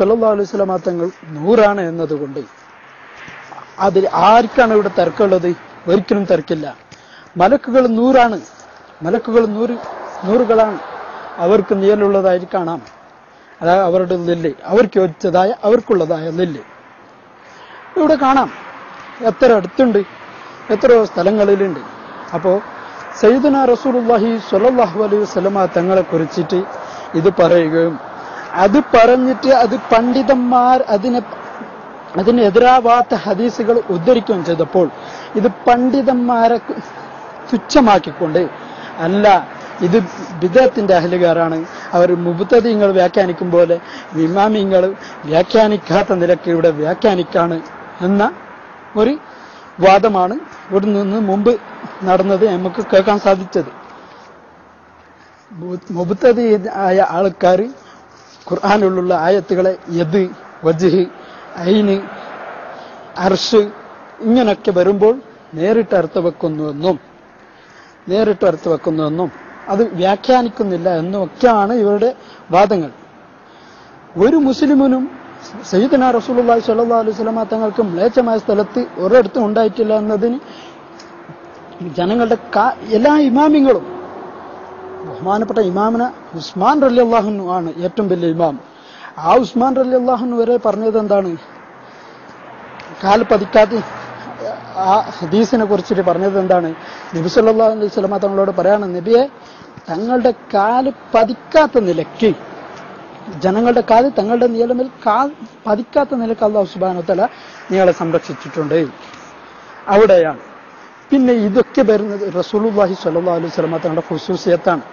സല്ലല്ലാഹു അലൈഹി വസല്ലം തങ്ങൾ നൂറാണ് എന്നതുകൊണ്ട് അതിൽ ആർക്കാണ് ഇവിടെ തർക്കമുള്ളത്? ഒരിക്കലും തർക്കില്ല. മലക്കുകൾ നൂറാണ്, മലക്കുകൾ നൂറുകളാണ്. അവർക്ക് നിഴലുള്ളതായി കാണാം. അതായത് അവരുടെ നെല്ല്, അവർക്ക് യോജിച്ചതായ അവർക്കുള്ളതായ നെല്ല് ഇവിടെ കാണാം. എത്ര അടുത്തുണ്ട്, എത്രയോ സ്ഥലങ്ങളിലുണ്ട്. അപ്പോ സയ്യിദുനാ റസൂലുള്ളാഹി സ്വല്ലല്ലാഹു അലൈഹി വസല്ലം തങ്ങളെ കുറിച്ചിട്ട് ഇത് പറയുകയും അത് പറഞ്ഞിട്ട് അത് പണ്ഡിതന്മാർ അതിനെതിരാവാത്ത ഹദീസുകൾ ഉദ്ധരിക്കുകയും ചെയ്തപ്പോൾ ഇത് പണ്ഡിതന്മാരെ തുച്ഛമാക്കിക്കൊണ്ട്, അല്ല ഇത് ബിദഅത്തിന്റെ അഹ്ലുകാരാണ്, അവർ മുബ്തദിങ്ങൾ വ്യാഖ്യാനിക്കും പോലെ ഇമാമിങ്ങൾ വ്യാഖ്യാനിക്കാത്ത നിലയ്ക്ക് ഇവിടെ വ്യാഖ്യാനിക്കാണ് എന്ന ഒരു വാദമാണ് ഇവിടെ നിന്ന് മുമ്പ് നടന്നത് നമുക്ക് കേൾക്കാൻ സാധിച്ചത്. മുബ്തദി ആയ ആൾക്കാർ ഖുർആനിലുള്ള ആയത്തുകളെ യദ്, വജ്ഹ്, ഐന്, അർഷ് ഇങ്ങനൊക്കെ വരുമ്പോൾ നേരിട്ട് അർത്ഥം വെക്കുന്നുവെന്നും അത് വ്യാഖ്യാനിക്കുന്നില്ല എന്നുമൊക്കെയാണ് ഇവരുടെ വാദങ്ങൾ. ഒരു മുസ്ലിമിനും സയ്യിദുനാ റസൂലുള്ളാഹി സ്വല്ലല്ലാഹു അലൈഹി വസല്ലം തങ്ങൾക്ക് മ്ലേച്ഛമായ സ്ഥലത്ത് ഒരിടത്തും ഉണ്ടായിട്ടില്ല എന്നതിന് ജനങ്ങളുടെ എല്ലാ ഇമാമിങ്ങളും, ബഹുമാനപ്പെട്ട ഇമാമിന ഉസ്മാൻ റളിയല്ലാഹു അൻഹു ആണ് ഏറ്റവും വലിയ ഇമാം. ആ ഉസ്മാൻ റളിയല്ലാഹു അൻഹു വരെ പറഞ്ഞത് എന്താണ്? കാൽ പതിക്കാത്ത ആ ഹദീസിനെ കുറിച്ചിട്ട് പറഞ്ഞത് എന്താണ്? നബി സല്ലല്ലാഹു അലൈഹി വസല്ലം തങ്ങളോട് പറയാണ്, നബിയെ തങ്ങളുടെ കാല് പതിക്കാത്ത നിലയ്ക്ക്, ജനങ്ങളുടെ കാല് തങ്ങളുടെ നിലമേൽ പതിക്കാത്ത നിലയ്ക്ക് അല്ലാഹു സുബ്ഹാനഹു വ തആല നിങ്ങളെ സംരക്ഷിച്ചിട്ടുണ്ട്. അവിടെയാണ്. പിന്നെ ഇതൊക്കെ വരുന്നത് റസൂലുള്ളാഹി സ്വല്ലല്ലാഹു അലൈഹി വസല്ലം തങ്ങളുടെ ഖുസൂസിയത്താണ്.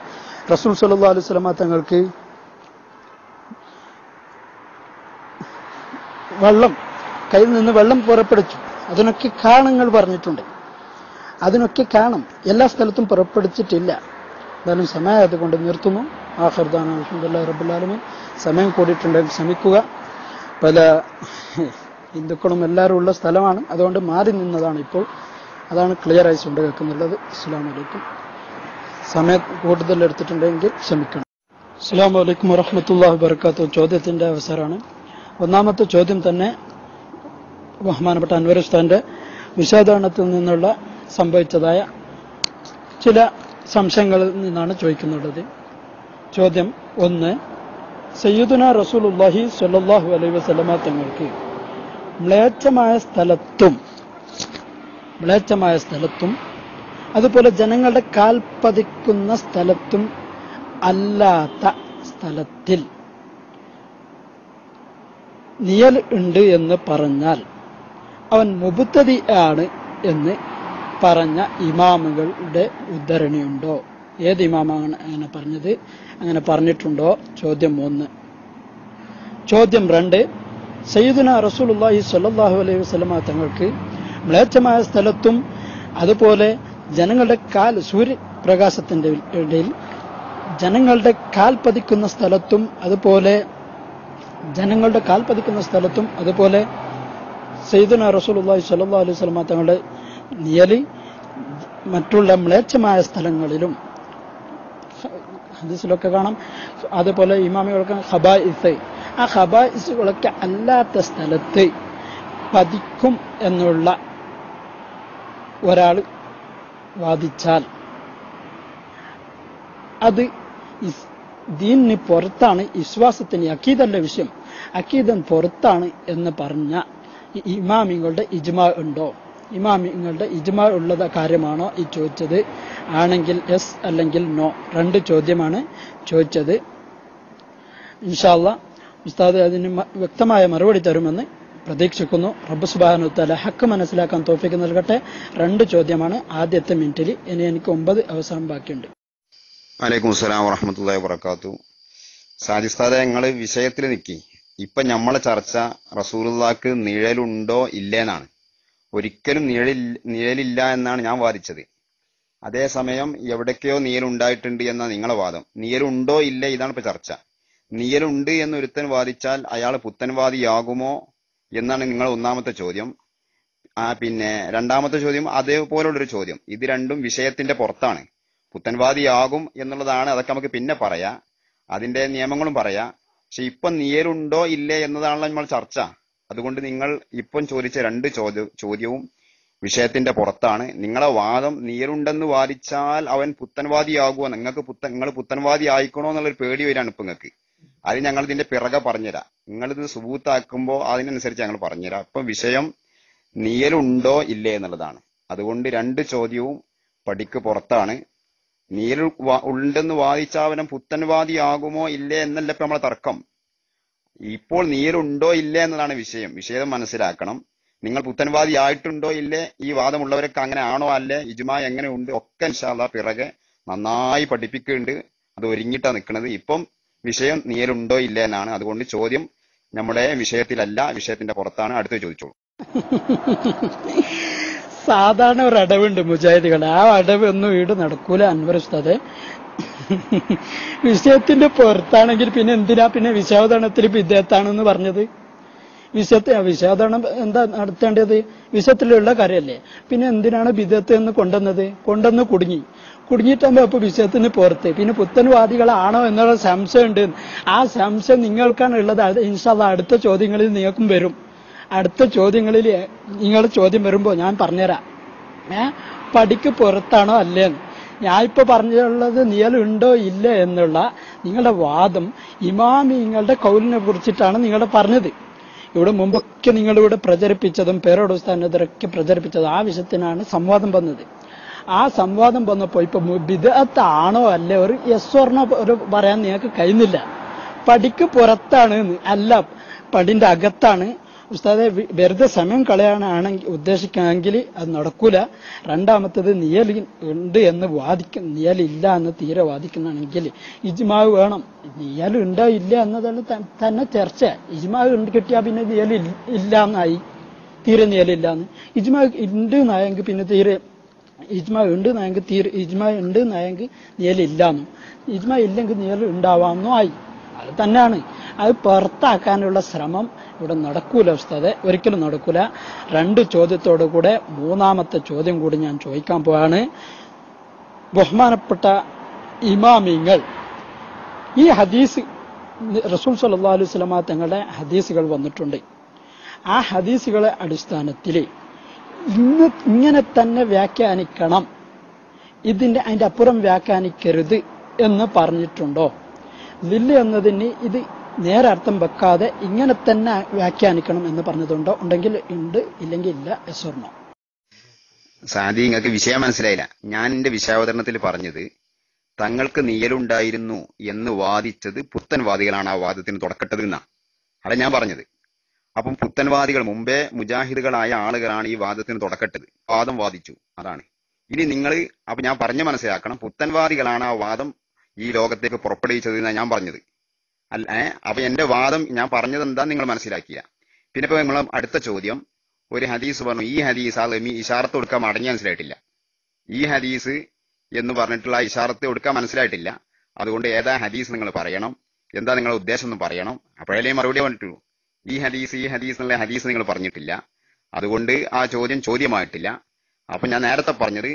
റസൂൽ സ്വല്ലല്ലാഹു അലൈഹി വസല്ലം തങ്ങൾക്ക് കയ്യിൽ നിന്ന് വെള്ളം പുറപ്പെടുവിച്ചു. അതിനൊക്കെ കാരണങ്ങൾ പറഞ്ഞിട്ടുണ്ട്. അതിനൊക്കെ കാരണം എല്ലാ സ്ഥലത്തും പുറപ്പെടുവിച്ചിട്ടില്ല. എന്തായാലും സമയം കൊണ്ട് നിർത്തുന്നു. ആഖിറുദാന അൽഹംദുലില്ലാഹി റബ്ബിൽ ആലമീൻ. സമയം കൂടിയിട്ടുണ്ടെങ്കിൽ ക്ഷമിക്കുക. പല ഹിന്ദുക്കളും എല്ലാവരും ഉള്ള സ്ഥലമാണ്, അതുകൊണ്ട് മാറി നിന്നതാണ് ഇപ്പോൾ. അതാണ് ക്ലിയറായി കൊണ്ട് കേൾക്കുന്നുള്ളത്. അസ്സലാമു അലൈക്കും. സമയം കൂടുതൽ എടുത്തിട്ടുണ്ടെങ്കിൽ ക്ഷമിക്കണം. അസ്സലാമു അലൈക്കും വറഹ്മത്തുള്ളാഹി വബറകാതുഹു. ചോദ്യത്തിന്റെ അവസരമാണ്. ഒന്നാമത്തെ ചോദ്യം തന്നെ ബഹുമാനപ്പെട്ട അൻവർ ഉസ്താദിന്റെ വിശദീകരണത്തിൽ നിന്നുള്ള സംഭവിച്ചതായ ചില സംശയങ്ങളിൽ നിന്നാണ് ചോദിക്കുന്നുള്ളത്. ചോദ്യം 1, സയ്യിദുനാ റസൂലുള്ളാഹി സ്വല്ലല്ലാഹു അലൈഹി വസല്ലം തങ്ങൾക്ക് മ്ലേച്ഛമായ സ്ഥലത്തും അതുപോലെ ജനങ്ങളുടെ കാൽ പതിക്കുന്ന സ്ഥലത്തും അല്ലാത്ത സ്ഥലത്തിൽ നിഴൽ ഉണ്ട് എന്ന് പറഞ്ഞാൽ അവൻ മുബ്തദി ആണ് എന്ന് പറഞ്ഞ ഇമാമുകളുടെ ഉദ്ധരണിയുണ്ടോ? ഏത് ഇമാമാണ് അങ്ങനെ പറഞ്ഞത്? അങ്ങനെ പറഞ്ഞിട്ടുണ്ടോ? ചോദ്യം 1. ചോദ്യം 2, സയ്യിദുനാ റസൂലുള്ളാഹി സ്വല്ലല്ലാഹു അലൈഹി വസല്ലം തങ്ങൾക്ക് മ്ലേച്ഛമായ സ്ഥലത്തും അതുപോലെ ജനങ്ങളുടെ സൂര്യപ്രകാശത്തിന്റെ ഇടയിൽ ജനങ്ങളുടെ കാൽ പതിക്കുന്ന സ്ഥലത്തും അതുപോലെ സയ്യിദുനാ റസൂലുള്ളാഹി സ്വല്ലല്ലാഹു അലൈഹി വസല്ലം തങ്ങളുടെ നിഴല് മറ്റുള്ള മ്ലേച്ഛമായ സ്ഥലങ്ങളിലും ഹദീസിലൊക്കെ കാണാം. അതുപോലെ ഇമാമികൾക്ക് ഖബായിസ്, ആ ഖബായിസുകളൊക്കെ അല്ലാത്ത സ്ഥലത്ത് പതിക്കും എന്നുള്ള ഒരാൾ വാദിച്ചാൽ അത് ദീനിന് പുറത്താണ്, വിശ്വാസത്തിന് അഖീദല്ല വിഷയം, അഖീദൻ പുറത്താണ് എന്ന് പറഞ്ഞ ഇമാമിങ്ങളുടെ ഇജ്മാ ഉണ്ടോ? ഇമാമിങ്ങളുടെ ഇജ്മാ ഉള്ള കാര്യമാണോ ഈ ചോദിച്ചത്? ആണെങ്കിൽ യെസ്, അല്ലെങ്കിൽ നോ. 2 ചോദ്യമാണ് ചോദിച്ചത്. ഇൻഷാ അല്ലാഹ് ഉസ്താദ് അതിന് വ്യക്തമായ മറുപടി തരുമെന്ന് പ്രതീക്ഷിക്കുന്നു. റബ്ബ് സുബ്ഹാനഹു വ തആല ഹക്ക് മനസ്സിലാക്കാൻ തൗഫീഖ് നൽകട്ടെ. 2 ചോദ്യമാണ് ആദ്യത്തെ മിനിറ്റിൽ. ഇനി എനിക്ക് 9 അവസരം ബാക്കിയുണ്ട്. വലൈക്കും അസ്സലാം വറഹ്മത്തുള്ളാഹി വബറകാതുഹു. സാജിസ്താദെ, നിങ്ങള് വിഷയത്തിൽ നിൽക്കി. ഇപ്പൊ നമ്മളെ ചർച്ച റസൂലുള്ളാഹിക്ക് നിഴലുണ്ടോ ഇല്ലേന്നാണ്. ഒരിക്കലും നിഴലില്ല എന്നാണ് ഞാൻ വാദിച്ചത്. അതേസമയം എവിടേക്കോ നിഴലുണ്ടായിട്ടുണ്ട് എന്നാണ് നിങ്ങളെ വാദം. നിഴലുണ്ടോ ഇല്ലേ ഇതാണ് ഇപ്പൊ ചർച്ച. നിഴലുണ്ട് എന്ന് ഒരുത്തൻ വാദിച്ചാൽ അയാൾ പുത്തൻവാദിയാകുമോ എന്നാണ് നിങ്ങളെ ഒന്നാമത്തെ ചോദ്യം. പിന്നെ രണ്ടാമത്തെ ചോദ്യം അതേപോലുള്ളൊരു ചോദ്യം. ഇത് രണ്ടും വിഷയത്തിന്റെ പുറത്താണ്. പുത്തൻവാദിയാകും എന്നുള്ളതാണ്, അതൊക്കെ നമുക്ക് പിന്നെ പറയാം. അതിന്റെ നിയമങ്ങളും പറയാം. പക്ഷെ ഇപ്പം നീയലുണ്ടോ ഇല്ലേ എന്നതാണല്ലോ നമ്മൾ ചർച്ച. അതുകൊണ്ട് നിങ്ങൾ ഇപ്പം ചോദിച്ച രണ്ട് ചോദ്യവും വിഷയത്തിന്റെ പുറത്താണ്. നിങ്ങളെ വാദം നീയലുണ്ടെന്ന് വാദിച്ചാൽ അവൻ പുത്തൻവാദിയാകുമോ, നിങ്ങൾ പുത്തൻവാദി ആയിക്കണോ എന്നുള്ളൊരു പേടി വരികയാണ് ഇപ്പൊ നിങ്ങൾക്ക്. അത് ഞങ്ങൾ ഇതിന്റെ പിറകെ പറഞ്ഞുതരാം. നിങ്ങളിത് സുബൂത്താക്കുമ്പോൾ അതിനനുസരിച്ച് ഞങ്ങൾ പറഞ്ഞുതരാം. ഇപ്പം വിഷയം നീയലുണ്ടോ ഇല്ലേ എന്നുള്ളതാണ്. അതുകൊണ്ട് രണ്ട് ചോദ്യവും പടിക്ക് പുറത്താണ്. നീയൽ ഉണ്ടെന്ന് വാദിച്ചാൽ അവൻ പുത്തൻവാദിയാകുമോ ഇല്ലേ എന്നല്ല ഇപ്പൊ നമ്മളെ തർക്കം. ഇപ്പോൾ നീയലുണ്ടോ ഇല്ലേ എന്നതാണ് വിഷയം മനസ്സിലാക്കണം. നിങ്ങൾ പുത്തൻവാദി ആയിട്ടുണ്ടോ ഇല്ലേ, ഈ വാദമുള്ളവരൊക്കെ അങ്ങനെ ആണോ അല്ലേ, ഇജ്മാ എങ്ങനെ ഉണ്ട്, ഒക്കെ ഇൻഷാ അല്ലാഹ് പിറകെ നന്നായി പഠിപ്പിക്കുന്നുണ്ട്. അത് ഒരുങ്ങിയിട്ടാ നിൽക്കുന്നത്. ഇപ്പം വിഷയം നീയലുണ്ടോ ഇല്ലേ എന്നാണ്. അതുകൊണ്ട് ചോദ്യം നമ്മുടെ വിഷയത്തിലല്ല, വിഷയത്തിന്റെ പുറത്താണ്. അടുത്ത് ചോദിച്ചോളൂ. സാധാരണ ഒരു അടവുണ്ട് മുജാഹിദുകൾ, ആ അടവ് ഒന്നും വീട് നടക്കൂല അൻവർ ഉസ്താദെ. വിഷയത്തിന്റെ പുറത്താണെങ്കിൽ പിന്നെ എന്തിനാ പിന്നെ വിഷയാവതരണത്തിൽ വിദ്യാർത്ഥാണെന്ന് പറഞ്ഞത്? വിഷയാവതരണം എന്താ നടത്തേണ്ടത്? വിഷയത്തിലുള്ള കാര്യമല്ലേ. പിന്നെ എന്തിനാണ് ബിദഅത്ത് എന്ന് കൊണ്ടുവന്ന് കുടുങ്ങിയിട്ടാകുമ്പോ അപ്പൊ വിഷയത്തിന് പുറത്ത് പിന്നെ പുത്തൻവാദികളാണോ എന്നുള്ള സംശയമുണ്ട്. ആ സംശയം നിങ്ങൾക്കാണ് ഉള്ളത്. ഇൻഷാ അല്ലാഹ് അടുത്ത ചോദ്യങ്ങളിൽ നിങ്ങൾക്കും വരും. അടുത്ത ചോദ്യങ്ങളിൽ നിങ്ങളുടെ ചോദ്യം വരുമ്പോ ഞാൻ പറഞ്ഞുതരാം പടിക്ക് പുറത്താണോ അല്ലേന്ന്. ഞാൻ ഇപ്പൊ പറഞ്ഞുള്ളത് നീയലുണ്ടോ ഇല്ല എന്നുള്ള നിങ്ങളുടെ വാദം ഇമാമിങ്ങളുടെ കൗലിനെ കുറിച്ചിട്ടാണ് നിങ്ങളുടെ പറഞ്ഞത്. ഇവിടെ മുമ്പൊക്കെ നിങ്ങളിവിടെ പ്രചരിപ്പിച്ചതും പേരോട് ഉസ്താദിനെതിരൊക്കെ പ്രചരിപ്പിച്ചതും ആ വിഷയത്തിനാണ് സംവാദം വന്നത്. ആ സംവാദം വന്നപ്പോ ഇപ്പൊ ബിദ്അത്ത് ആണോ അല്ലേ ഒരു യെസ് ഓർ നോ ഒരു പറയാൻ നിങ്ങൾക്ക് കഴിയുന്നില്ല. പടിക്ക് പുറത്താണ് അല്ല പടിന്റെ അകത്താണ്. ഉസ്താദെ വെറുതെ സമയം കളയാനാണെങ്കിൽ ഉദ്ദേശിക്കുകയാണെങ്കിൽ അത് നടക്കൂല. രണ്ടാമത്തത് നിയൽ ഉണ്ട് എന്ന് നിയലില്ല എന്ന് തീരെ വാദിക്കുന്നതാണെങ്കിൽ ഇജ്മാവ് വേണം. നിയൽ ഉണ്ടോ ഇല്ല എന്നതാണ് തന്നെ ചർച്ച. ഇജ്മാവ് കിട്ടിയാൽ പിന്നെ നിയൽ ഇല്ല എന്നായി, തീരെ നിയലില്ലാന്ന്. ഇജ്മാവ് ഉണ്ട് എന്നായെങ്കിൽ പിന്നെ തീരെ ഇജ്മാവ് ഉണ്ട് എന്നായെങ്കിൽ തീരെ ഇജ്മാവ് ഉണ്ട് എന്നായെങ്കിൽ നിയലില്ലാന്നും, ഇജ്മാവ് ഇല്ലെങ്കിൽ നിയൽ ഉണ്ടാവാമെന്നും ആയി. അത് തന്നെയാണ്. അത് പുറത്താക്കാനുള്ള ശ്രമം ഇവിടെ നടക്കൂല ഉസ്താദെ, ഒരിക്കലും നടക്കൂല. രണ്ട് ചോദ്യത്തോടു കൂടെ മൂന്നാമത്തെ ചോദ്യം കൂടി ഞാൻ ചോദിക്കാൻ പോവാണ്. ബഹുമാനപ്പെട്ട ഇമാമിങ്ങൾ ഈ ഹദീസ് റസൂൽ സല്ലല്ലാഹു അലൈഹി വസല്ലമ തങ്ങളുടെ ഹദീസുകൾ വന്നിട്ടുണ്ട്. ആ ഹദീസുകളെ അടിസ്ഥാനത്തിൽ ഇങ്ങനെ തന്നെ വ്യാഖ്യാനിക്കണം, അതിന്റെ അപ്പുറം വ്യാഖ്യാനിക്കരുത് എന്ന് പറഞ്ഞിട്ടുണ്ടോ? ലില്ല് എന്നതിന് ഇത് നേരെ അർത്ഥം വെക്കാതെ ഇങ്ങനെ തന്നെ വ്യാഖ്യാനിക്കണം എന്ന് പറഞ്ഞതുണ്ടോ? ഉണ്ടെങ്കിൽ ഉണ്ട്, ഇല്ലെങ്കിൽ ഇല്ല. Yes or no. സാദി, നിങ്ങൾക്ക് വിഷയം മനസ്സിലായില്ല. ഞാൻ എന്റെ വിഷയാവതരണത്തിൽ പറഞ്ഞത് തങ്ങൾക്ക് നീയലുണ്ടായിരുന്നു എന്ന് വാദിച്ചത് പുത്തൻവാദികളാണ് ആ വാദത്തിന് തുടക്കട്ടത് എന്നാ. അതാ ഞാൻ പറഞ്ഞത്. അപ്പം പുത്തൻവാദികൾ മുമ്പേ മുജാഹിദുകളായ ആളുകളാണ് ഈ വാദത്തിന് തുടക്കട്ടത്, വാദം വാദിച്ചു. അതാണ് ഇനി നിങ്ങൾ അപ്പൊ ഞാൻ പറഞ്ഞ് മനസ്സിലാക്കണം. പുത്തൻവാദികളാണ് ആ വാദം ഈ ലോകത്തേക്ക് പുറപ്പെടുവിച്ചത് എന്നാണ് ഞാൻ പറഞ്ഞത്. അപ്പൊ എന്റെ വാദം ഞാൻ പറഞ്ഞത് എന്താ നിങ്ങൾ മനസ്സിലാക്കിയ. പിന്നെ ഇപ്പൊ നമ്മൾ അടുത്ത ചോദ്യം, ഒരു ഹദീസ് പറഞ്ഞു, ഈ ഹദീസ് ആ ഇഷാറത്ത് കൊടുക്കാൻ മടങ്ങി മനസ്സിലായിട്ടില്ല. ഈ ഹദീസ് എന്ന് പറഞ്ഞിട്ടുള്ള ഇഷാറത്ത് കൊടുക്കാൻ മനസ്സിലായിട്ടില്ല. അതുകൊണ്ട് ഏതാ ഹദീസ് നിങ്ങൾ പറയണം, എന്താ നിങ്ങളുടെ ഉദ്ദേശം എന്ന് പറയണം. അപ്പോഴല്ലേ മറുപടി പറഞ്ഞിട്ടുള്ളൂ. ഈ ഹദീസ് എന്നുള്ള ഹദീസ് നിങ്ങൾ പറഞ്ഞിട്ടില്ല. അതുകൊണ്ട് ആ ചോദ്യമായിട്ടില്ല. അപ്പൊ ഞാൻ നേരത്തെ പറഞ്ഞത്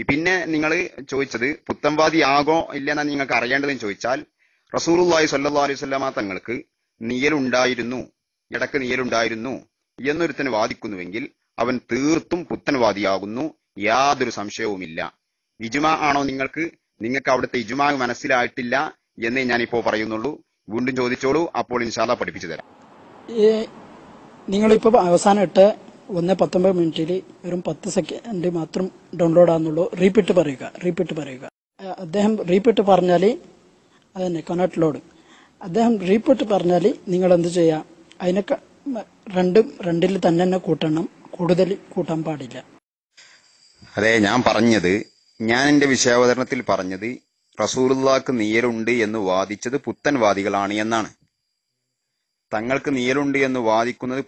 പിന്നെ നിങ്ങൾ ചോദിച്ചത് പുത്തൻവാദി ആകോ ഇല്ലെന്നാണ് നിങ്ങൾക്ക് അറിയേണ്ടതെന്ന് ചോദിച്ചാൽ, റസൂലുള്ളാഹി സ്വല്ലല്ലാഹു അലൈഹി വസല്ലമ തങ്ങൾക്ക് നിയലുണ്ടായിരുന്നു, ഇടക്ക് നിയലുണ്ടായിരുന്നു എന്നൊരുത്തന് വാദിക്കുന്നുവെങ്കിൽ അവൻ തീർത്തും പുത്തൻവാദിയാകുന്നു, യാതൊരു സംശയവുമില്ല. ഇജ്മാ ആണോ നിങ്ങൾക്ക് അവിടുത്തെ ഇജ്മാ മനസ്സിലായിട്ടില്ല എന്നേ ഞാനിപ്പോ പറയുന്നുള്ളൂ. വീണ്ടും ചോദിച്ചോളൂ, അപ്പോൾ ഇൻഷാ അല്ലാഹ് പഠിപ്പിച്ചു തരാം. നിങ്ങളിപ്പോ അവസാനം ഇട്ട് 1:19 വെറും 10 സെക്കൻഡ് മാത്രം ഡൗൺലോഡ് ആകുന്നുള്ളൂ. റീപീറ്റ് പറയുക. അദ്ദേഹം റീപീറ്റ് പറഞ്ഞാൽ അതന്നെ കനോട്ട് ലോഡ്. അദ്ദേഹം റീപീറ്റ് പറഞ്ഞാൽ നിങ്ങൾ എന്ത് ചെയ്യാം, അതിനൊക്കെ രണ്ടിൽ തന്നെ കൂട്ടണം, കൂടുതൽ കൂട്ടാൻ പാടില്ല. അതെ, ഞാൻ എന്റെ വിഷയാവതരണത്തിൽ പറഞ്ഞത് റസൂലുള്ളാഹിക്ക് നിയലുണ്ട് എന്ന് വാദിച്ചത് പുത്തൻവാദികളാണ് എന്നാണ്. തങ്ങൾക്ക് നിയലുണ്ട് എന്ന് വാദിക്കുന്നത്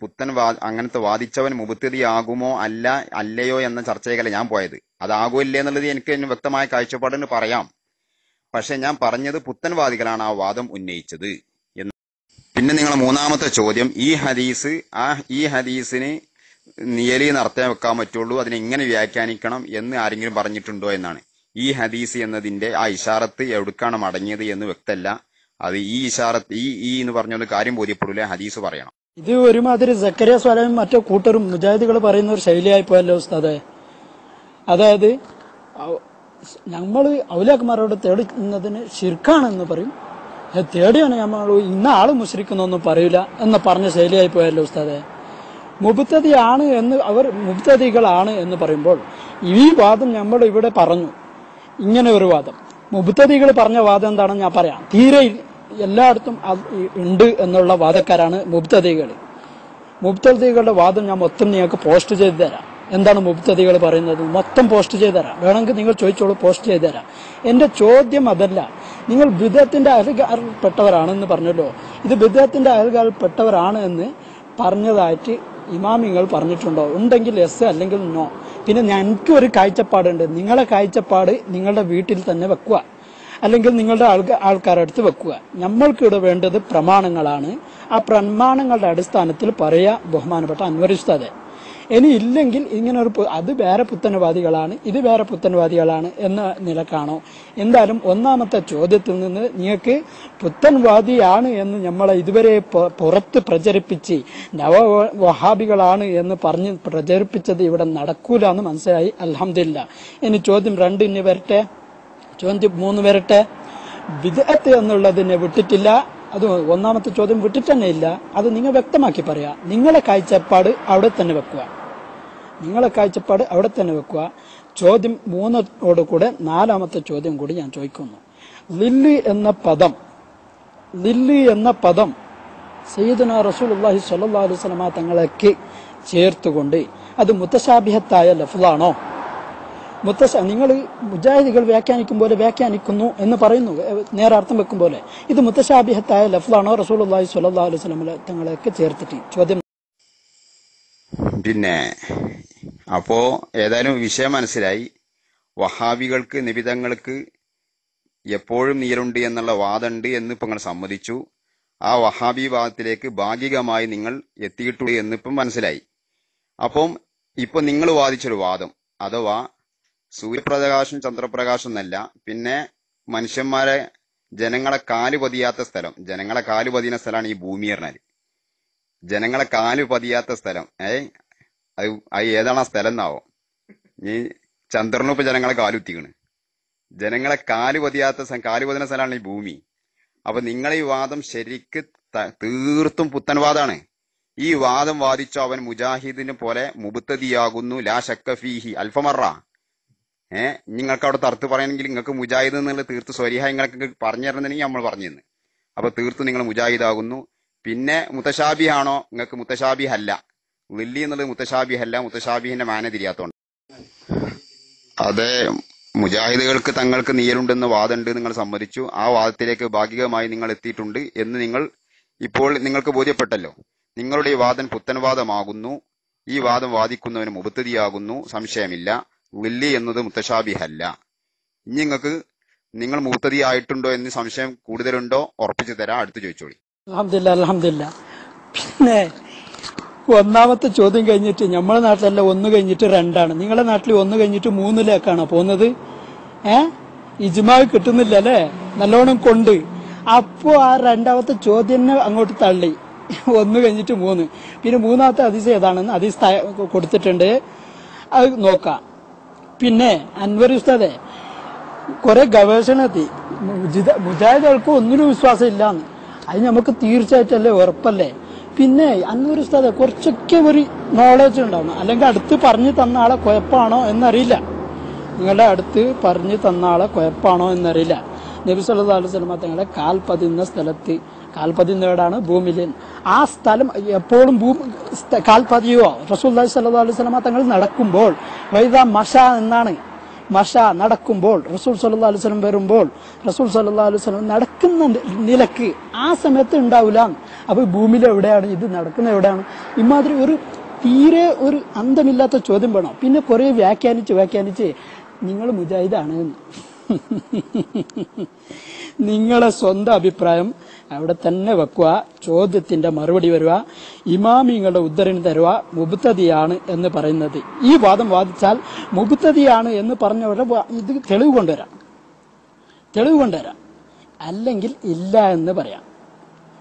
അങ്ങനത്തെ വാദിച്ചവൻ മുബ്തദിയാകുമോ അല്ലയോ എന്ന ചർച്ചയിലല്ല ഞാൻ പോയത്. അതാകോ ഇല്ലേ എന്നുള്ളത് എനിക്ക് വ്യക്തമായ കാഴ്ചപ്പാടിന് പറയാം. പക്ഷെ ഞാൻ പറഞ്ഞത് പുത്തൻവാദികളാണ് ആ വാദം ഉന്നയിച്ചത് എന്ന്. പിന്നെ നിങ്ങളെ മൂന്നാമത്തെ ചോദ്യം, ഈ ഹദീസിന് നിയലി നടത്താൻ വെക്കാൻ പറ്റുള്ളൂ, അതിനെ എങ്ങനെ വ്യാഖ്യാനിക്കണം എന്ന് ആരെങ്കിലും പറഞ്ഞിട്ടുണ്ടോ എന്നാണ്. ഈ ഹദീസ് എന്നതിന്റെ ആ ഇഷാറത്ത് എവിടേക്കാണ് മടങ്ങിയത് എന്ന് വ്യക്തമല്ല. അത് ഈ ഇഷാറത്ത് ഈ എന്ന് പറഞ്ഞൊരു കാര്യം ബോധ്യപ്പെടില്ല, ഹദീസ് പറയണം. ഇത് ഒരുമാതിരി സക്കരിയ സ്വാലയും മറ്റു കൂട്ടരും മുജാഹിദുകൾ പറയുന്ന ഒരു ശൈലിയായി പോയല്ലോ ഉസ്താദേ. അതായത് നമ്മൾ ഔലിയാക്കന്മാരോട് തേടുന്നതിന് ശിർക്കാണെന്ന് പറയും, തേടിയാണ് നമ്മൾ ഇന്ന ആള് മുശ്രിക്കുന്നൊന്നും പറയില്ല എന്ന് പറഞ്ഞ ശൈലിയായി പോയല്ലോ ഉസ്താദേ. മുബ്തദിയാണ് എന്ന് അവർ മുബ്തദികളാണ് എന്ന് പറയുമ്പോൾ ഈ വാദം നമ്മൾ ഇവിടെ പറഞ്ഞു. ഇങ്ങനെ ഒരു വാദം മുബ്തദികൾ പറഞ്ഞ വാദം എന്താണെന്ന് ഞാൻ പറയാം. തീരെ എല്ലായിടത്തും ഉണ്ട് എന്നുള്ള വാദക്കാരാണ് മുബ്തദികൾ. മുബ്തദികളുടെ വാദം ഞാൻ മൊത്തം നിങ്ങൾക്ക് പോസ്റ്റ് ചെയ്ത് തരാം. എന്താണ് മുബ്തദികൾ പറയുന്നത് മൊത്തം പോസ്റ്റ് ചെയ്ത് തരാം. വേണമെങ്കിൽ നിങ്ങൾ ചോദിച്ചോളൂ, പോസ്റ്റ് ചെയ്ത് തരാം. എന്റെ ചോദ്യം അതല്ല. നിങ്ങൾ ബിദ്അത്തിന്റെ അയൽക്കാരിൽപ്പെട്ടവരാണെന്ന് പറഞ്ഞല്ലോ. ഇത് ബിദ്അത്തിന്റെ അയൽക്കാരിൽപ്പെട്ടവരാണ് എന്ന് പറഞ്ഞതായിട്ട് ഇമാമിങ്ങൾ പറഞ്ഞിട്ടുണ്ടോ? ഉണ്ടെങ്കിൽ യെസ്, അല്ലെങ്കിൽ നോ. പിന്നെ എനിക്ക് ഒരു കാഴ്ചപ്പാടുണ്ട്. നിങ്ങളെ കാഴ്ചപ്പാട് നിങ്ങളുടെ വീട്ടിൽ തന്നെ വെക്കുക, അല്ലെങ്കിൽ നിങ്ങളുടെ ആൾക്കാരുടെ അടുത്ത് വെക്കുക. നമ്മൾക്കിവിടെ വേണ്ടത് പ്രമാണങ്ങളാണ്. ആ പ്രമാണങ്ങളുടെ അടിസ്ഥാനത്തിൽ പറയാ ബഹുമാനപ്പെട്ട അൻവർ ഉസ്താദെ. ഇനി ഇല്ലെങ്കിൽ ഇങ്ങനെ ഒരു അത് വേറെ പുത്തനവാദികളാണ്, ഇത് വേറെ പുത്തനവാദികളാണ് എന്ന നിലക്കാണോ? എന്തായാലും ഒന്നാമത്തെ ചോദ്യത്തിൽ നിന്ന് നിങ്ങൾക്ക് പുത്തൻവാദിയാണ് എന്ന് നമ്മളെ ഇതുവരെ പുറത്ത് പ്രചരിപ്പിച്ച് നവവഹാബികളാണ് എന്ന് പറഞ്ഞ് പ്രചരിപ്പിച്ചത് ഇവിടെ നടക്കൂല എന്ന് മനസ്സിലായി. അൽഹംദുലില്ലാ. ഇനി ചോദ്യം 2 ഇനി വരട്ടെ, ചോദ്യം 3 വരട്ടെ. ബിദ്അത്ത് എന്നുള്ളതിനെ വിട്ടിട്ടില്ല. അത് ഒന്നാമത്തെ ചോദ്യം വിട്ടിട്ട് തന്നെ ഇല്ല. അത് നിങ്ങൾ വ്യക്തമാക്കി പറയാ. നിങ്ങളെ കാഴ്ചപ്പാട് അവിടെ തന്നെ വെക്കുക, നിങ്ങളെ കാഴ്ചപ്പാട് അവിടെ തന്നെ വെക്കുക. ചോദ്യം 3 കൂടെ 4ാമത്തെ ചോദ്യം കൂടി ഞാൻ ചോദിക്കുന്നു. ലില്ലി എന്ന പദം സയ്യിദുനാ റസൂലുള്ളാഹി സ്വല്ലല്ലാഹു അലൈഹി വസല്ലമ തങ്ങളേക്ക് ചേർത്തുകൊണ്ട് അത് മുത്തശാബിഹത്തായ ലഫ്ളാണോ? നിങ്ങൾ മുജാഹിദികൾ വ്യാഖ്യാനിക്കും പോലെ വ്യാഖ്യാനിക്കുന്നു എന്ന് പറയുന്നു, നേരെ അർത്ഥം വെക്കും പോലെ. ഇത് മുത്തശാബിഹത്തായ ലഫ്ളാണോ റസൂലുള്ളാഹി സ്വല്ലല്ലാഹു അലൈഹി വസല്ലം തങ്ങളെയൊക്കെ ചേർത്തിട്ട്? ചോദ്യം. പിന്നെ അപ്പോ ഏതായാലും വിഷയം മനസ്സിലായി. വഹാബികൾക്ക് നിബിതങ്ങൾക്ക് എപ്പോഴും നീരുണ്ട് എന്നുള്ള വാദമുണ്ട് എന്ന് ഇപ്പൊ നിങ്ങൾ സമ്മതിച്ചു. ആ വഹാബി വാദത്തിലേക്ക് ഭാഗികമായി നിങ്ങൾ എത്തിയിട്ടുണ്ട് എന്നിപ്പം മനസ്സിലായി. അപ്പം ഇപ്പൊ നിങ്ങൾ വാദിച്ചൊരു വാദം, അഥവാ സൂര്യപ്രകാശം ചന്ദ്രപ്രകാശം എന്നല്ല, പിന്നെ മനുഷ്യന്മാരെ ജനങ്ങളെ കാല് പതിയാത്ത സ്ഥലം, ജനങ്ങളെ കാല് പതിയുന്ന സ്ഥലമാണ് ഈ ഭൂമി പറഞ്ഞാല്. ജനങ്ങളെ കാല് പതിയാത്ത സ്ഥലം, അത് ഏതാണ് ആ സ്ഥലം എന്നാവോ? ഈ ചന്ദ്രനും ഇപ്പൊ ജനങ്ങളെ കാലുത്തിക്കണ്. ജനങ്ങളെ കാല് പതിയുന്ന സ്ഥലമാണ് ഈ ഭൂമി. അപ്പൊ നിങ്ങളെ ഈ വാദം ശരിക്ക് തീർത്തും പുത്തൻവാദാണ്. ഈ വാദം വാദിച്ചോ അവൻ മുജാഹിദിനെ പോലെ മുബ്തദിയാകുന്നു, ലാ ശക്ക ഫീഹി അൽഫമറ. നിങ്ങൾക്ക് അവിടെ തർത്ത് പറയണമെങ്കിൽ നിങ്ങൾക്ക് മുജാഹിദ് എന്നുള്ള തീർത്ത് സ്വരിഹ നിങ്ങൾക്ക് പറഞ്ഞു തരണമെങ്കിൽ നമ്മൾ പറഞ്ഞു തന്നെ. അപ്പൊ തീർത്തും നിങ്ങൾ മുജാഹിദാകുന്നു. പിന്നെ മുത്തശാബിഹാണോ? നിങ്ങൾക്ക് മുത്തശാബിഹല്ല. ലില്ലി എന്നുള്ളത് മുത്തശാബിഹല്ല, മുത്തശാബിഹിന്റെ മാന തിരിയാത്തോണ്ട്. അതെ, മുജാഹിദുകൾക്ക് തങ്ങൾക്ക് നീരുണ്ടെന്ന് വാദമുണ്ട് നിങ്ങൾ സമ്മതിച്ചു. ആ വാദത്തിലേക്ക് ഭാഗികമായി നിങ്ങൾ എത്തിയിട്ടുണ്ട് എന്ന് ഇപ്പോൾ നിങ്ങൾക്ക് ബോധ്യപ്പെട്ടല്ലോ. നിങ്ങളുടെ ഈ വാദം പുത്തൻവാദമാകുന്നു. ഈ വാദം വാദിക്കുന്നവന് മുബ്തദിയാകുന്നു, സംശയമില്ല. ലില്ലി എന്നത് മുത്തശാബിഹല്ല. ഇനി നിങ്ങൾ മുബ്തദി ആയിട്ടുണ്ടോ എന്ന് സംശയം കൂടുതലുണ്ടോ? ഉറപ്പിച്ചു തരാം. അടുത്ത് ചോദിച്ചോളി. അൽഹംദുലില്ലാ. പിന്നെ ഒന്നാമത്തെ ചോദ്യം കഴിഞ്ഞിട്ട് നമ്മുടെ നാട്ടിലല്ല 1 കഴിഞ്ഞിട്ട് 2ആണ്. നിങ്ങളുടെ നാട്ടിൽ 1 കഴിഞ്ഞിട്ട് 3ലേക്കാണോ പോകുന്നത്? ഇജ്മാ കിട്ടുന്നില്ല അല്ലേ? നല്ലോണം കൊണ്ട്. അപ്പോ ആ 2ാമത്തെ ചോദ്യം അങ്ങോട്ട് തള്ളി. 1 കഴിഞ്ഞിട്ട് 3. പിന്നെ 3ാമത്തെ ഹദീസ് ഏതാണെന്ന് ഹദീസ് കൊടുത്തിട്ടുണ്ട്, അത് നോക്കാം. പിന്നെ അൻവർ ഉസ്താദെ കുറെ ഗവേഷണം എത്തി. മുജാഹിദുകൾക്ക് ഒന്നിനും വിശ്വാസം ഇല്ലാന്ന്. അത് നമുക്ക് തീർച്ചയായിട്ടല്ലേ, ഉറപ്പല്ലേ? പിന്നെ അൻവർ ഉസ്താദെ കുറച്ചൊക്കെ ഒരു നോളജ് ഉണ്ടാവണം. അല്ലെങ്കിൽ അടുത്ത് പറഞ്ഞു തന്ന ആളെ കുഴപ്പമാണോ എന്നറിയില്ല. നിങ്ങളുടെ അടുത്ത് പറഞ്ഞു തന്ന ആളെ കുഴപ്പമാണോ എന്നറിയില്ല. നബി സല്ലല്ലാഹു അലൈഹി വസല്ലം തങ്ങളെ കാൽ പതിയുന്ന സ്ഥലത്ത്, കാൽ പതിയുന്നവരാണ് ഭൂമിയിൽ. ആ സ്ഥലം എപ്പോഴും കാൽ പതിയുവോ? റസൂലുള്ളാഹി സ്വല്ലല്ലാഹു അലൈഹി വസല്ലം തങ്ങൾ നടക്കുമ്പോൾ വൈദാ മഷ എന്നാണ്. മഷ നടക്കുമ്പോൾ, റസൂൽ സല്ലല്ലാഹു അലൈഹി വസല്ലം വരുമ്പോൾ, റസൂൽ സല്ലല്ലാഹു അലൈഹി വസല്ലം നടക്കുന്ന നിലക്ക് ആ സമയത്ത് ഉണ്ടാവില്ല. അപ്പൊ ഭൂമിയിൽ എവിടെയാണ് ഇത് നടക്കുന്നത്? എവിടെയാണ്? ഇമാതിരി ഒരു തീരെ ഒരു അന്തമില്ലാത്ത ചോദ്യം വേണം. പിന്നെ കുറെ വ്യാഖ്യാനിച്ച് നിങ്ങൾ മുജാഹിദാണ്. നിങ്ങളെ സ്വന്തം അഭിപ്രായം അവിടെ തന്നെ വെക്കുക. ചോദ്യത്തിന്റെ മറുപടി വരിക, ഇമാമിങ്ങളുടെ ഉദ്ധരണി തരുക. മുബ്തദിയാണ് എന്ന് പറയുന്നത്, ഈ വാദം വാദിച്ചാൽ മുബ്തദിയാണ് എന്ന് പറഞ്ഞവരുടെ ഇത് തെളിവ് കൊണ്ടുവരാം. അല്ലെങ്കിൽ ഇല്ല എന്ന് പറയാം.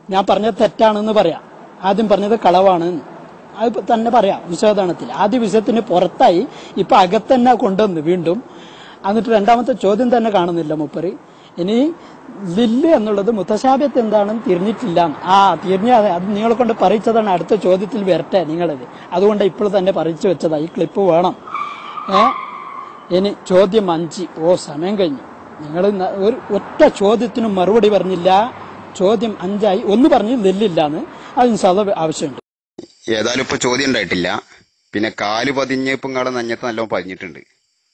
ഞാൻ പറഞ്ഞത് തെറ്റാണെന്ന് പറയാം. ആദ്യം പറഞ്ഞത് കളവാണ് അത് തന്നെ പറയാം വിശദാനത്തിൽ. ആദ്യ വിഷയത്തിന് പുറത്തായി ഇപ്പൊ അകത്തന്നെ കൊണ്ടുവന്ന് വീണ്ടും. എന്നിട്ട് രണ്ടാമത്തെ ചോദ്യം തന്നെ കാണുന്നില്ല മൂപ്പര്. ഇനി ലില്ല് എന്നുള്ളത് മുത്തശാബിഹത്ത് എന്താണെന്ന് തിരിഞ്ഞിട്ടില്ല. തിരിഞ്ഞാതെ അത് നിങ്ങളെ കൊണ്ട് പറയിച്ചതാണ്. അടുത്ത ചോദ്യത്തിൽ വരട്ടെ നിങ്ങളത്. അതുകൊണ്ട് ഇപ്പോൾ തന്നെ പറയിച്ചു വെച്ചതാ. ഈ ക്ലിപ്പ് വേണം. ഇനി ചോദ്യം 5. സമയം കഴിഞ്ഞു. നിങ്ങൾ ഒരു ഒറ്റ ചോദ്യത്തിനും മറുപടി പറഞ്ഞില്ല. ചോദ്യം 5ആയി. ഒന്ന് പറഞ്ഞ് ലില്ലില്ലാന്ന്. അത് ഇൻഷാല്ലാഹ് ആവശ്യമുണ്ട്. ഏതായാലും ഇപ്പൊ ചോദ്യം ഉണ്ടായിട്ടില്ല. പിന്നെ കാല് പതിഞ്ഞപ്പം നിങ്ങളെ നെഞ്ഞത്ത് നല്ലോണം പതിഞ്ഞിട്ടുണ്ട്.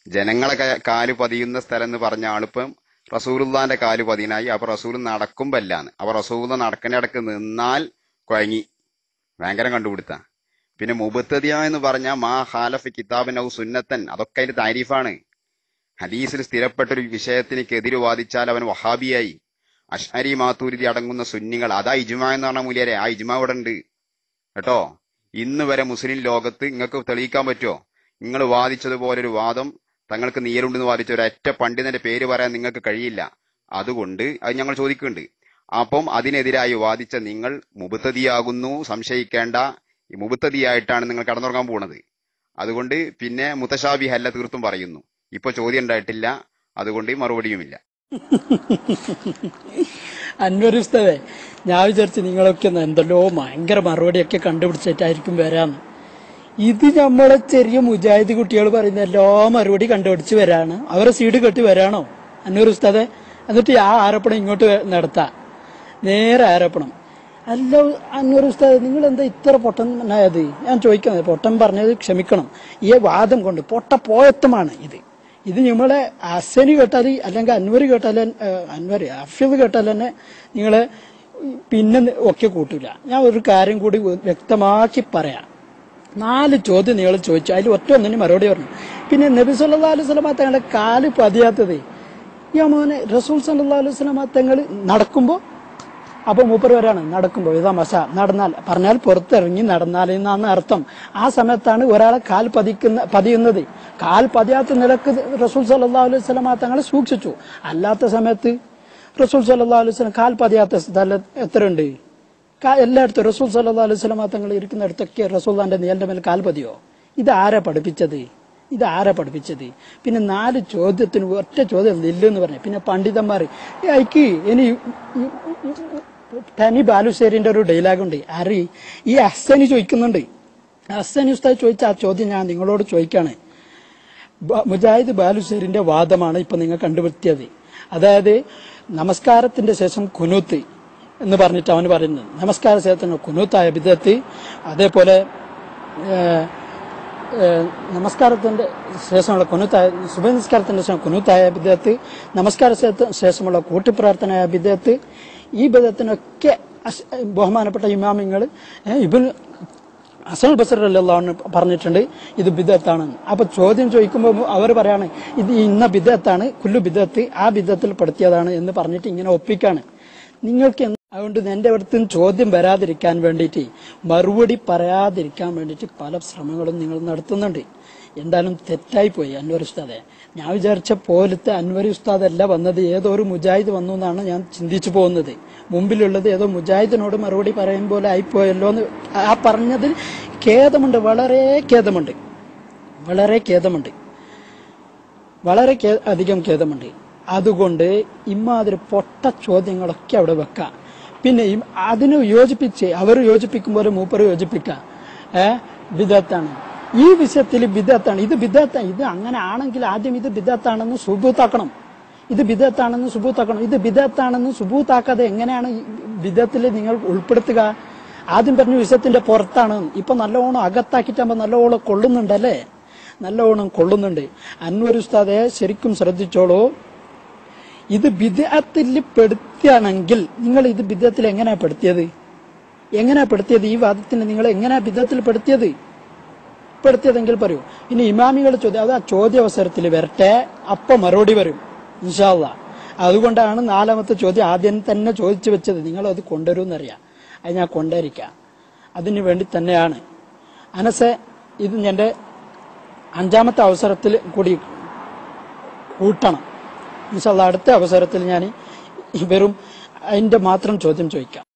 ജനങ്ങളെ കാല് പതിയുന്ന സ്ഥലം എന്ന് പറഞ്ഞ ആളിപ്പം റസൂലുള്ളാന്റെ കാല് പതിനായി. അപ്പൊ റസൂൽ നടക്കുമ്പോ അല്ലാന്ന്. അപ്പൊ റസൂൽ നടക്കണിടക്ക് നിന്നാൽ കുഴങ്ങി. ഭയങ്കര കണ്ടുപിടുത്ത. പിന്നെ മുബത്തദിയ എന്ന് പറഞ്ഞാൽ മാ ഹാലഫ് കിതാബൻ ഔ സുന്നത്തൻ, അതൊക്കെ അതിന്റെ താരീഫാണ്. ഹദീസിൽ സ്ഥിരപ്പെട്ടൊരു വിഷയത്തിനൊക്കെ എതിര് വാദിച്ചാൽ അവൻ വഹാബിയായി. അഷ്അരി മാതൂരിദി അടങ്ങുന്ന സുന്നികൾ, അതാ ഇജ്മാ എന്ന് പറഞ്ഞ മൂല്യരെ. ആ ഇജ്മാ ഇവിടെ ഉണ്ട് കേട്ടോ. ഇന്ന് വരെ മുസ്ലിം ലോകത്ത് നിങ്ങൾക്ക് തെളിയിക്കാൻ പറ്റുമോ? നിങ്ങൾ വാദിച്ചതുപോലൊരു വാദം തങ്ങൾക്ക് നീരുണ്ടെന്ന് വാദിച്ച ഒരൊറ്റ പണ്ഡിതന്റെ പേര് പറയാൻ നിങ്ങൾക്ക് കഴിയില്ല. അതുകൊണ്ട് അത് ഞങ്ങൾ ചോദിക്കുന്നുണ്ട്. അപ്പം അതിനെതിരായി വാദിച്ച നിങ്ങൾ മുബത്തദിയാകുന്നു, സംശയിക്കേണ്ട. ഈ മുബത്തദിയായിട്ടാണ് നിങ്ങൾ കടന്നുറങ്ങാൻ പോകുന്നത്. അതുകൊണ്ട് പിന്നെ മുത്തശാബിഹല്ല തീർത്തും പറയുന്നു. ഇപ്പൊ ചോദ്യം ഉണ്ടായിട്ടില്ല, അതുകൊണ്ട് മറുപടിയുമില്ല. അൻവർ ഉസ്താദേ, ഞാൻ വിചാരിച്ചു നിങ്ങളൊക്കെ എന്തല്ലോ ഭയങ്കര മറുപടിയൊക്കെ കണ്ടുപിടിച്ചിട്ടായിരിക്കും വരാന്ന്. ഇത് നമ്മളെ ചെറിയ മുജാഹിദ് കുട്ടികൾ പറയുന്ന എല്ലാ മറുപടി കണ്ടുപിടിച്ച് വരാണ്. അവരെ സീഡ് കെട്ടി വരാണോ അൻവർ ഉസ്താദേ? എന്നിട്ട് ആ ആരോപണം ഇങ്ങോട്ട് നടത്താം. നേരെ ആരോപണം. അല്ല അൻവർ ഉസ്താദ്, നിങ്ങൾ എന്താ ഇത്ര പൊട്ടനായത്? ഞാൻ ചോദിക്കുന്നത്, പൊട്ടൻ പറഞ്ഞത് ക്ഷമിക്കണം. ഈ വാദം കൊണ്ട് പൊട്ട പോയത്തമാണ് ഇത് നമ്മളെ ഹസനി കേട്ടാൽ, അല്ലെങ്കിൽ അൻവർ കേട്ടാൽ, അൻവർ ഹഫീദ് കേട്ടാൽ തന്നെ നിങ്ങളെ പിന്നെ ഒക്കെ കൂട്ടില്ല. ഞാൻ ഒരു കാര്യം കൂടി വ്യക്തമാക്കി പറയാം. 4 ചോദ്യം നിങ്ങൾ ചോദിച്ചു, അതിൽ ഒറ്റ ഒന്നിന് മറുപടി പറഞ്ഞു. പിന്നെ നബി സല്ലല്ലാഹു അലൈഹി വസല്ലം തങ്ങളുടെ കാല് പതിയാത്തത്, ഞാൻ മോനെ റസൂൽ സല്ലല്ലാഹു അലൈഹി വസല്ലം തങ്ങൾ നടക്കുമ്പോ, അപ്പൊ മൂപ്പർ വരാണ് നടക്കുമ്പോ ഇതാ മസ നടന്നാൽ പറഞ്ഞാൽ പുറത്തിറങ്ങി നടന്നാൽ എന്നാണ് അർത്ഥം. ആ സമയത്താണ് ഒരാളെ കാൽ പതിയുന്നത്. കാൽ പതിയാത്ത നിലക്ക് റസൂൽ സല്ലല്ലാഹു അലൈഹി വസല്ലം തങ്ങളെ സൂക്ഷിച്ചു. അല്ലാത്ത സമയത്ത് റസൂൽ സല്ലല്ലാഹു അലൈഹി വസല്ലം കാൽ പതിയാത്ത സ്ഥലം എത്രയുണ്ട്? എല്ലായിടത്തും റസൂൽ സല്ലല്ലാഹു അലൈഹി വസല്ലം തങ്ങൾ ഇരിക്കുന്നിടത്തൊക്കെ റസൂലുള്ളാന്റെ നിഴലിന്റെ മേൽ കാൽ പതിയോ? ഇതാരാ പഠിപ്പിച്ചത്? പിന്നെ 4 ചോദ്യത്തിന് ഒറ്റ ചോദ്യം ഇല്ലെന്ന് പറഞ്ഞു. പിന്നെ പണ്ഡിതന്മാർ അയക്ക് ഇനി തനി ബാലുശ്ശേരിന്റെ ഒരു ഡയലോഗുണ്ട്. ഈ ഹസ്സനി ചോദിക്കുന്നുണ്ട്. ഹസ്സനി ഉസ്താദ് ചോദിച്ച ആ ചോദ്യം ഞാൻ നിങ്ങളോട് ചോദിക്കാണ്. മുജാഹിദ് ബാലുശ്ശേരിന്റെ വാദമാണ് ഇപ്പൊ നിങ്ങൾ കണ്ടുപിടിച്ചത്. അതായത് നമസ്കാരത്തിന്റെ ശേഷം കുനൂത്ത് എന്ന് പറഞ്ഞിട്ട് അവന് പറയുന്നത്. നമസ്കാര ശേഷത്തിന് കുനൂത്തായ ബിദ്അത്ത്, അതേപോലെ നമസ്കാരത്തിന്റെ ശേഷമുള്ള കുനൂത്തായ സുബഹി നിസ്കാരത്തിന്റെ ശേഷം കുനൂത്തായ ബിദ്അത്ത്, നമസ്കാര ശേഷമുള്ള കൂട്ടുപ്രാർത്ഥനയായ ബിദ്അത്ത്, ഈ ബിദ്അത്തിനൊക്കെ ബഹുമാനപ്പെട്ട ഇമാമിങ്ങൾ ഇബ്നു ഹസൻ ബസറി റളിയല്ലാഹു അൻഹു പറഞ്ഞിട്ടുണ്ട് ഇത് ബിദ്അത്താണ്. അപ്പൊ ചോദ്യം ചോദിക്കുമ്പോൾ അവർ പറയാണ് ഇത് ഇന്ന ബിദ്അത്താണ്, കുല്ലു ബിദ്അത്ത് ആ ബിദ്അത്തിൽ പെടുത്തിയതാണ് എന്ന് പറഞ്ഞിട്ട് ഇങ്ങനെ ഒപ്പിക്കാണ്. നിങ്ങൾക്ക് അതുകൊണ്ട് എന്റെ അടുത്ത് ചോദ്യം വരാതിരിക്കാൻ വേണ്ടിയിട്ട്, മറുപടി പറയാതിരിക്കാൻ വേണ്ടിയിട്ട് പല ശ്രമങ്ങളും നിങ്ങൾ നടത്തുന്നുണ്ട്. എന്തായാലും തെറ്റായി പോയി അൻവർ ഉസ്താദെ. ഞാൻ വിചാരിച്ച പോലത്തെ അൻവർ ഉസ്താദ് അല്ല വന്നത്, ഏതോ ഒരു മുജാഹിദ് വന്നു എന്നാണ് ഞാൻ ചിന്തിച്ചു പോകുന്നത്. മുമ്പിലുള്ളത് ഏതോ മുജാഹിദിനോട് മറുപടി പറയും പോലെ ആയിപ്പോയല്ലോ എന്ന് ആ പറഞ്ഞതിൽ ഖേദമുണ്ട്, വളരെ അധികം ഖേദമുണ്ട്. അതുകൊണ്ട് ഇമാതിരി പൊട്ട ചോദ്യങ്ങളൊക്കെ അവിടെ വെക്കാം. പിന്നെ അതിന് അവർ യോജിപ്പിക്കുമ്പോൾ മൂപ്പർ യോജിപ്പിക്കാം. ബിദ്അത്താണ് ഈ വിഷയത്തിൽ, ബിദ്അത്താണ് ഇത്, ഇത് അങ്ങനെ ആണെങ്കിൽ ആദ്യം ഇത് ബിദ്അത്താണെന്ന് സുബൂത്താക്കണം. ഇത് ബിദ്അത്താണെന്ന് സുബൂത്താക്കാതെ എങ്ങനെയാണ് ബിദ്അത്തിൽ നിങ്ങൾ ഉൾപ്പെടുത്തുക? ആദ്യം പറഞ്ഞ വിഷയത്തിന്റെ പുറത്താണ്. ഇപ്പൊ നല്ലോണം അകത്താക്കിട്ടാകുമ്പോ നല്ലോണം കൊള്ളുന്നുണ്ടല്ലേ? കൊള്ളുന്നുണ്ട്. അൻവർ ഉസ്താദെ ശരിക്കും ശ്രദ്ധിച്ചോളൂ. ഇത് ബിദ്അത്തിൽ പെടുത്തിയാണെങ്കിൽ നിങ്ങൾ ഇത് ബിദ്അത്തിൽ എങ്ങനെയാ പെടുത്തിയത്? ഈ വാദത്തിന് നിങ്ങൾ എങ്ങനെയാ ബിദ്അത്തിൽ പെടുത്തിയതെങ്കിൽ പറയൂ. ഇനി ഇമാമികൾ ചോദ്യം, അത് ആ ചോദ്യാവസരത്തിൽ വരട്ടെ, അപ്പൊ മറുപടി വരും ഇൻഷാ അല്ലാഹ്. അതുകൊണ്ടാണ് 4ാമത്തെ ചോദ്യം ആദ്യം തന്നെ ചോദിച്ചു വെച്ചത്. നിങ്ങൾ അത് കൊണ്ടുവരുമെന്നറിയാം, അത് ഞാൻ കൊണ്ടുവരിക്കാം. അതിനു വേണ്ടി തന്നെയാണ്. അനസെ, ഇത് എന്റെ 5ാമത്തെ അവസരത്തിൽ കൂടി കൂട്ടണം ഇൻഷാ അല്ലാഹ്. അടുത്ത അവസരത്തിൽ ഞാൻ വെറും അതിന്റെ മാത്രം ചോദ്യം ചോദിക്കാം.